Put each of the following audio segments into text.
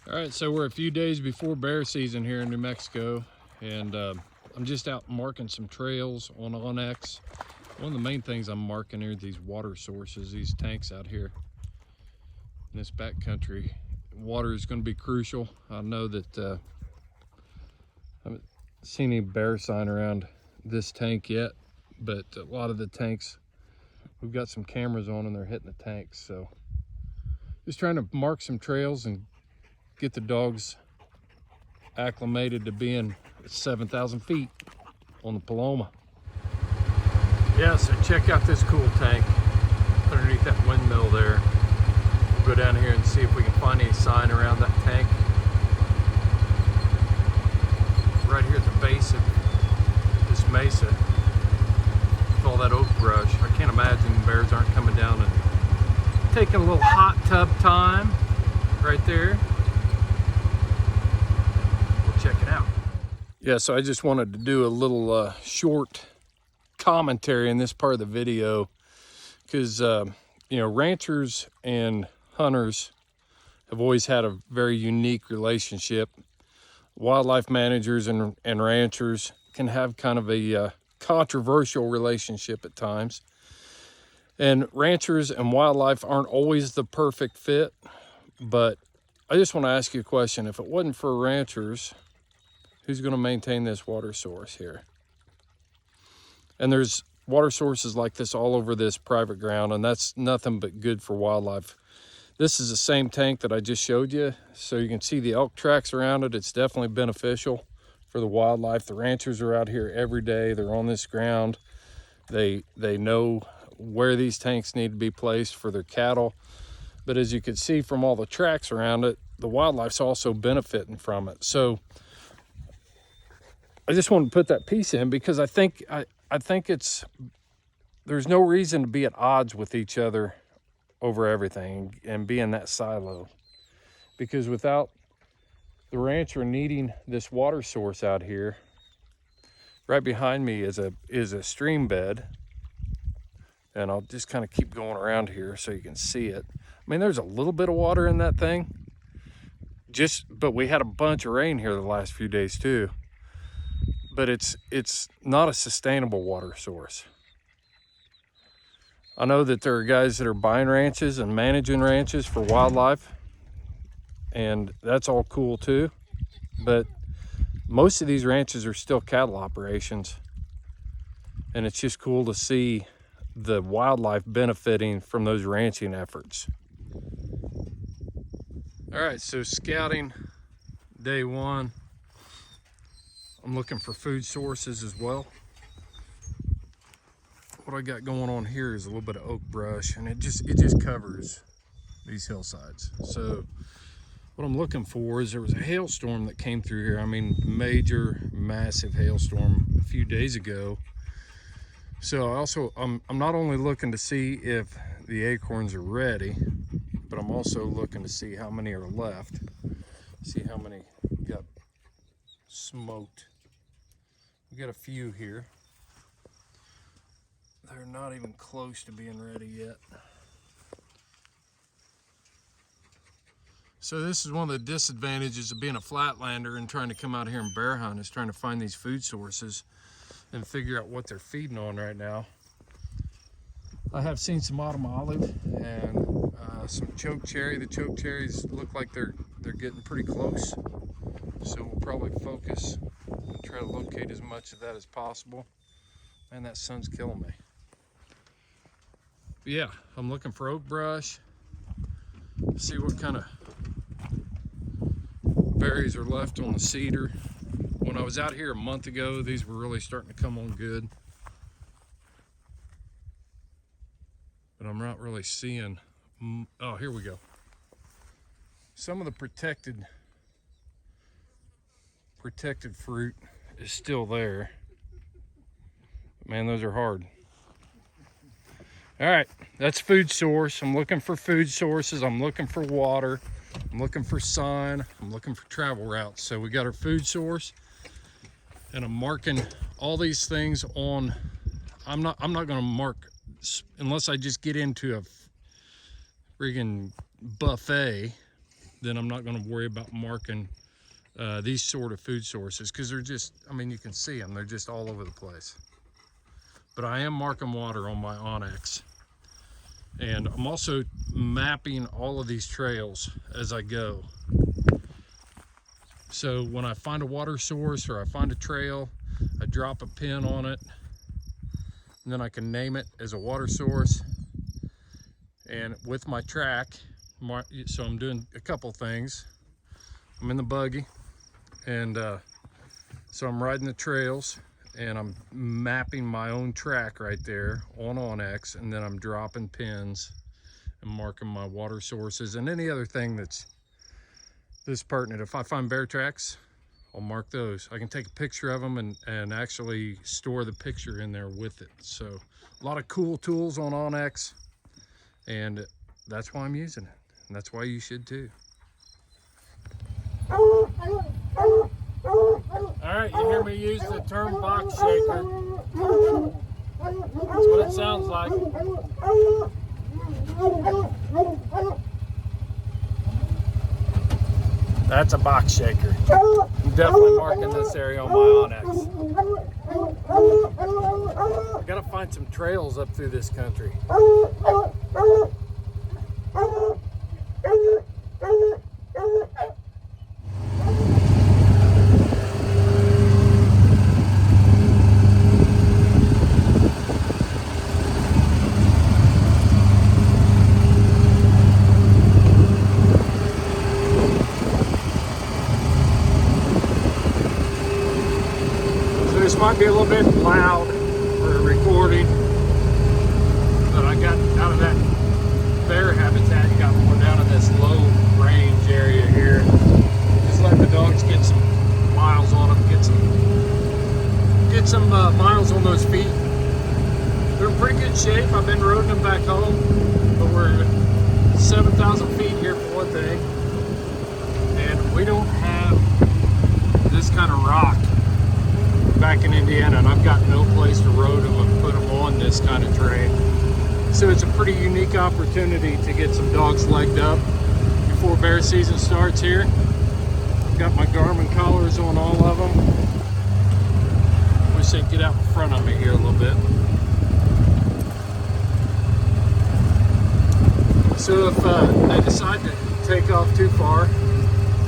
All right, so we're a few days before bear season here in New Mexico, and I'm just out marking some trails on OnX. One of the main things I'm marking are these water sources, these tanks out here in this backcountry. Water is going to be crucial. I know that I haven't seen any bear sign around this tank yet, but a lot of the tanks, we've got some cameras on and they're hitting the tanks. So just trying to mark some trails and get the dogs acclimated to being at 7,000 feet on the Paloma. Yeah, so check out this cool tank underneath that windmill there. We'll go down here and see if we can find any sign around that tank. Right here at the base of this mesa with all that oak brush. I can't imagine bears aren't coming down and taking a little hot tub time right there. Check it out. Yeah, so I just wanted to do a little short commentary in this part of the video because you know, ranchers and hunters have always had a very unique relationship. Wildlife managers and ranchers can have kind of a controversial relationship at times, and ranchers and wildlife aren't always the perfect fit. But I just want to ask you a question. If it wasn't for ranchers, who's going to maintain this water source here? And there's water sources like this all over this private ground, and that's nothing but good for wildlife. This is the same tank that I just showed you, so you can see the elk tracks around it. It's definitely beneficial for the wildlife. The ranchers are out here every day. They're on this ground. They know where these tanks need to be placed for their cattle. But as you can see from all the tracks around it, the wildlife's also benefiting from it. So I just wanted to put that piece in because I think there's no reason to be at odds with each other over everything and be in that silo. Because without the rancher needing this water source out here, right behind me is a stream bed, and I'll just kind of keep going around here so you can see it. I mean, there's a little bit of water in that thing, but we had a bunch of rain here the last few days too. But it's not a sustainable water source. I know that there are guys that are buying ranches and managing ranches for wildlife, and that's all cool too. But most of these ranches are still cattle operations, and it's just cool to see the wildlife benefiting from those ranching efforts. All right, so scouting day one. I'm looking for food sources as well. What I got going on here is a little bit of oak brush, and it just covers these hillsides. So what I'm looking for is there was a hailstorm that came through here. I mean, major, massive hailstorm a few days ago. So I'm not only looking to see if the acorns are ready, but I'm also looking to see how many are left. See how many got smoked. We got a few here. They're not even close to being ready yet. So this is one of the disadvantages of being a flatlander and trying to come out here and bear hunt, is trying to find these food sources and figure out what they're feeding on right now. I have seen some autumn olive and some choke cherry. The choke cherries look like they're getting pretty close. So we'll probably focus and try to locate as much of that as possible. Man, that sun's killing me. But yeah, I'm looking for oak brush. See what kind of berries are left on the cedar. When I was out here a month ago, these were really starting to come on good. But I'm not really seeing, oh, here we go. Some of the protected fruit is still there. Man, those are hard. All right, that's food source. I'm looking for food sources. I'm looking for water. I'm looking for sun. I'm looking for travel routes. So we got our food source, and I'm marking all these things on. I'm not gonna mark unless I just get into a friggin' buffet then I'm not going to worry about marking these sort of food sources, because they're just, I mean, you can see them, they're just all over the place. But I am marking water on my OnX, and I'm also mapping all of these trails as I go. So when I find a water source or I find a trail, I drop a pin on it, and then I can name it as a water source. And with my track, so I'm doing a couple things. I'm in the buggy, and so I'm riding the trails, and I'm mapping my own track right there on OnX, and then I'm dropping pins and marking my water sources and any other thing that's pertinent. If I find bear tracks, I'll mark those. I can take a picture of them and actually store the picture in there with it. So a lot of cool tools on OnX, and that's why I'm using it, and that's why you should too. All right, you hear me use the term box shaker. That's what it sounds like. That's a box shaker. I'm definitely marking this area on my OnX. I gotta find some trails up through this country. This might be a little bit loud for recording, but I got out of that bear habitat and got more down in this low range area here. Just let the dogs get some miles on them, get some miles on those feet. They're in pretty good shape. I've been riding them back home, but we're 7,000 feet here for one thing, and we don't have this kind of rock back in Indiana, and I've got no place to road them and put them on this kind of terrain. So it's a pretty unique opportunity to get some dogs legged up before bear season starts here. I've got my Garmin collars on all of them. Wish they'd get out in front of me here a little bit. So if they decide to take off too far, I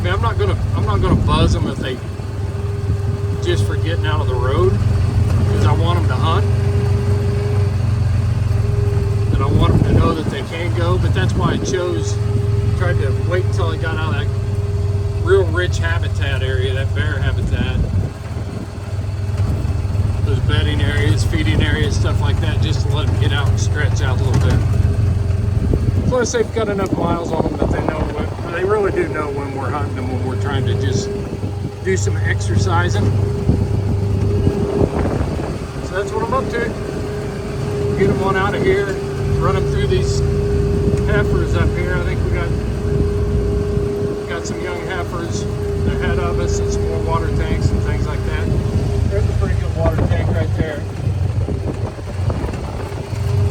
mean, I'm not gonna buzz them if they just for getting out of the road, because I want them to hunt and I want them to know that they can go. But that's why I tried to wait until I got out of that real rich habitat area, that bear habitat, those bedding areas, feeding areas, stuff like that, just to let them get out and stretch out a little bit. Plus they've got enough miles on them that they really do know when we're hunting them, when we're trying to just do some exercising. So that's what I'm up to. Get them on out of here, run them through these heifers up here. I think we got some young heifers ahead of us and some more water tanks and things like that. There's a pretty good water tank right there.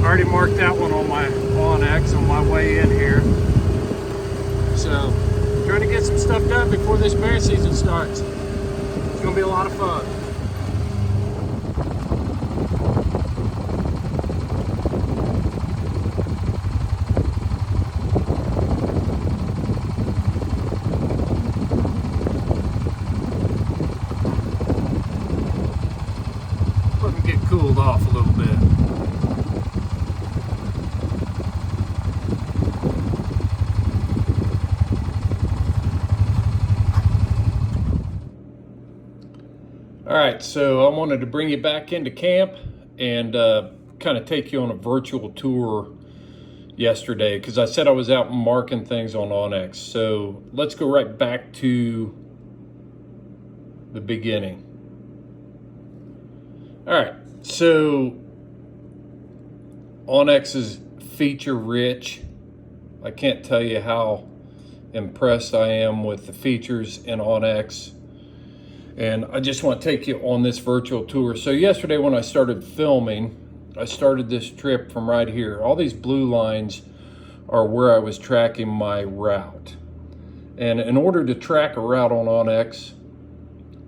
I already marked that one on my OnX on my way in here. So trying to get some stuff done before this bear season starts. It's gonna be a lot of fun. Let me get cooled off a little bit. All right, so I wanted to bring you back into camp and kind of take you on a virtual tour yesterday, because I said I was out marking things on OnX. So let's go right back to the beginning. All right, so OnX is feature rich. I can't tell you how impressed I am with the features in OnX. And I just want to take you on this virtual tour. So yesterday when I started filming, I started this trip from right here. All these blue lines are where I was tracking my route. And in order to track a route on OnX,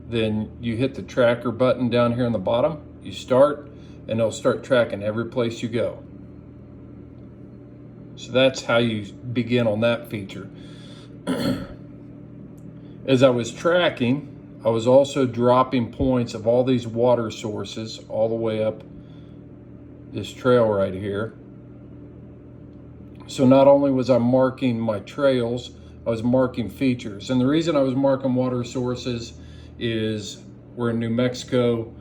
then you hit the tracker button down here on the bottom, you start, and it'll start tracking every place you go. So that's how you begin on that feature. As I was tracking, I was also dropping points of all these water sources all the way up this trail right here. So not only was I marking my trails, I was marking features. And the reason I was marking water sources is we're in New Mexico.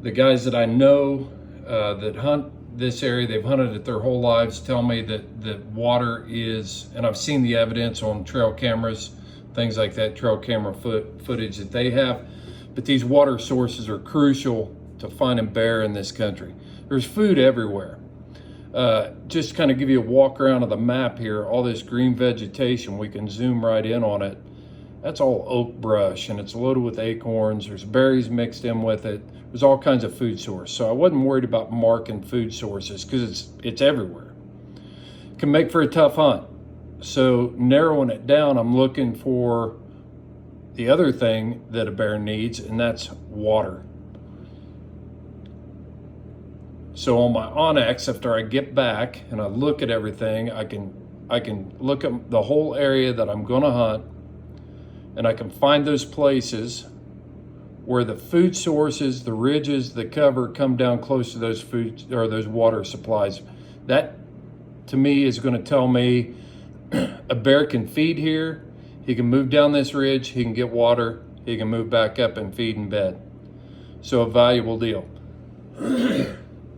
The guys that I know that hunt this area, they've hunted it their whole lives, tell me that water is, and I've seen the evidence on trail cameras, things like that, trail camera footage that they have, but these water sources are crucial to finding bear in this country. There's food everywhere. Just kind of give you a walk around of the map here, all this green vegetation, we can zoom right in on it. That's all oak brush, and it's loaded with acorns. There's berries mixed in with it. There's all kinds of food source. So I wasn't worried about marking food sources because it's everywhere. Can make for a tough hunt. So narrowing it down, I'm looking for the other thing that a bear needs, and that's water. So on my OnX, after I get back and I look at everything, I can look at the whole area that I'm gonna hunt, and I can find those places where the food sources, the ridges, the cover come down close to those food or those water supplies. That to me is gonna tell me a bear can feed here, he can move down this ridge, he can get water, he can move back up and feed in bed. So a valuable deal.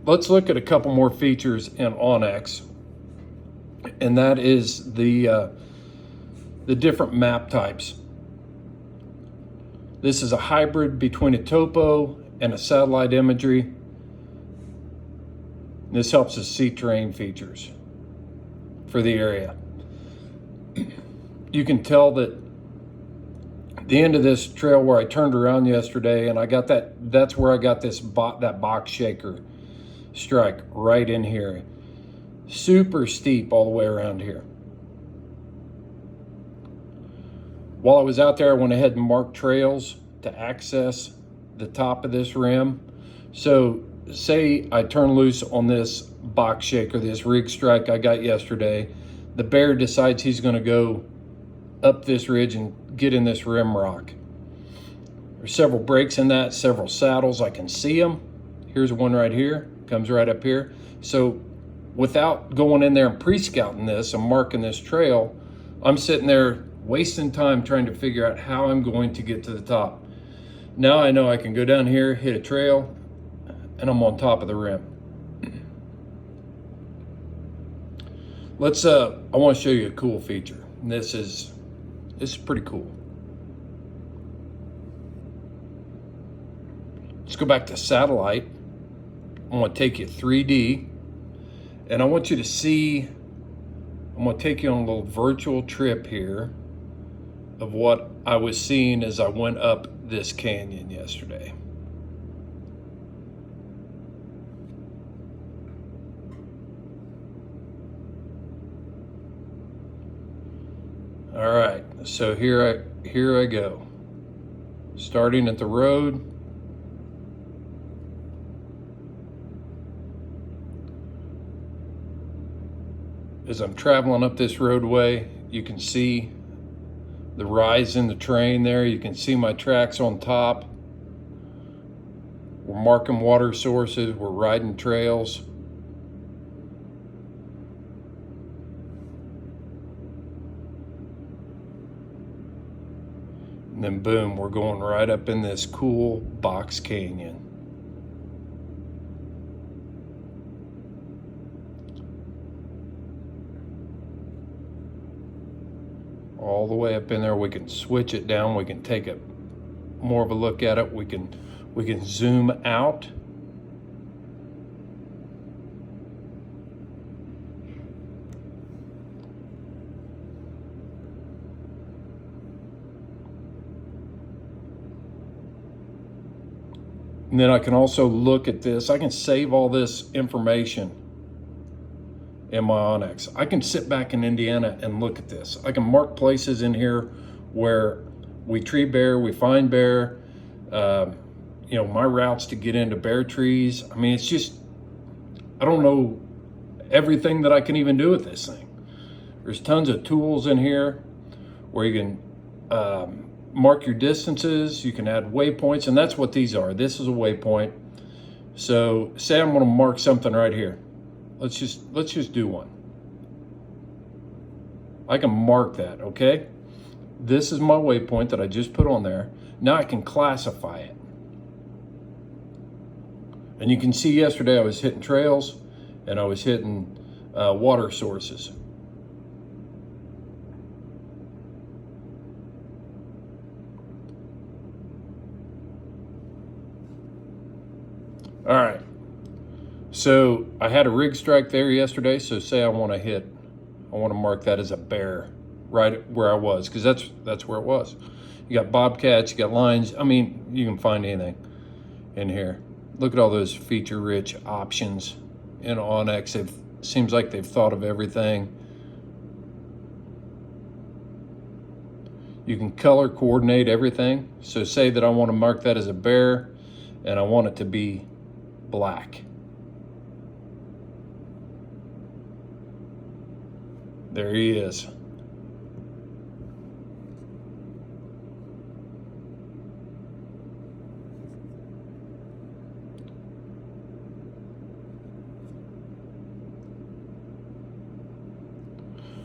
Let's look at a couple more features in OnX, and that is the different map types. This is a hybrid between a topo and a satellite imagery. This helps us see terrain features for the area. You can tell that the end of this trail where I turned around yesterday, and I got that's where I got that box shaker strike right in here. Super steep all the way around here. While I was out there, I went ahead and marked trails to access the top of this rim. So say I turn loose on this box shaker, this rig strike I got yesterday, the bear decides he's gonna go up this ridge and get in this rim rock. There's several breaks in that, several saddles, I can see them. Here's one right here, comes right up here. So without going in there and pre-scouting this and marking this trail, I'm sitting there wasting time trying to figure out how I'm going to get to the top. Now I know I can go down here, hit a trail, and I'm on top of the rim. I want to show you a cool feature. This is pretty cool. Let's go back to satellite. I want to take you 3D, and I want you to see, I'm going to take you on a little virtual trip here of what I was seeing as I went up this canyon yesterday. All right, so here I go. Starting at the road. As I'm traveling up this roadway, you can see the rise in the terrain there. You can see my tracks on top. We're marking water sources, we're riding trails. And then boom, we're going right up in this cool box canyon. All the way up in there. We can switch it down, we can take more of a look at it, we can zoom out. And then I can also look at this. I can save all this information in my OnX. I can sit back in Indiana and look at this. I can mark places in here where we tree bear, we find bear, you know, my routes to get into bear trees. I mean, it's just, I don't know everything that I can even do with this thing. There's tons of tools in here where you can mark your distances, you can add waypoints, and that's what these are. This is a waypoint. So say I'm gonna mark something right here. Let's just do one. I can mark that, okay? This is my waypoint that I just put on there. Now I can classify it. And you can see yesterday I was hitting trails and I was hitting water sources. All right, so I had a rig strike there yesterday. So say I want to mark that as a bear right where I was, because that's where it was. You got bobcats, you got lions. I mean, you can find anything in here. Look at all those feature-rich options in OnX. It seems like they've thought of everything. You can color coordinate everything. So say that I want to mark that as a bear and I want it to be black. There he is.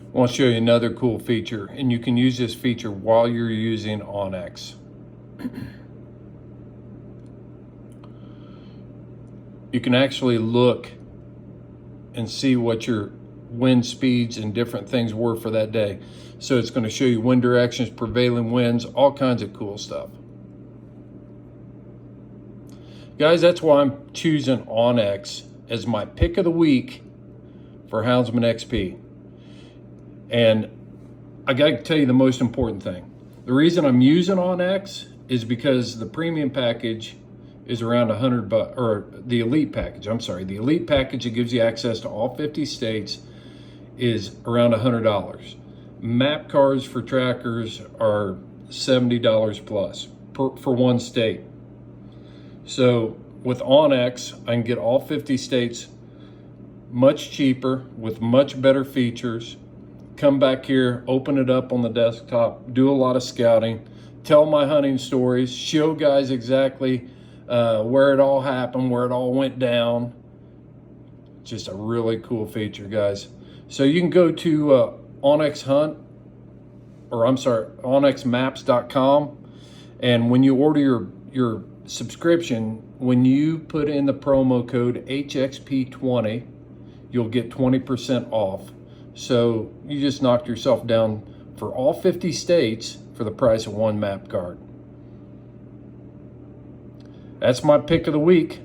I want to show you another cool feature, and you can use this feature while you're using OnX. You can actually look and see what your wind speeds and different things were for that day. So it's going to show you wind directions, prevailing winds, all kinds of cool stuff. Guys, that's why I'm choosing OnX as my pick of the week for Houndsman XP. And I got to tell you the most important thing. The reason I'm using OnX is because the premium package is around $100, or the elite package, I'm sorry. The elite package that gives you access to all 50 states is around $100. Map cards for trackers are $70 plus for one state. So with OnX, I can get all 50 states much cheaper with much better features. Come back here, open it up on the desktop, do a lot of scouting, tell my hunting stories, show guys exactly where it all happened, where it all went down. Just a really cool feature, guys. So you can go to OnX Hunt, or I'm sorry, onxmaps.com, and when you order your subscription, when you put in the promo code HXP20, you'll get 20% off. So you just knocked yourself down for all 50 states for the price of one map card. That's my pick of the week.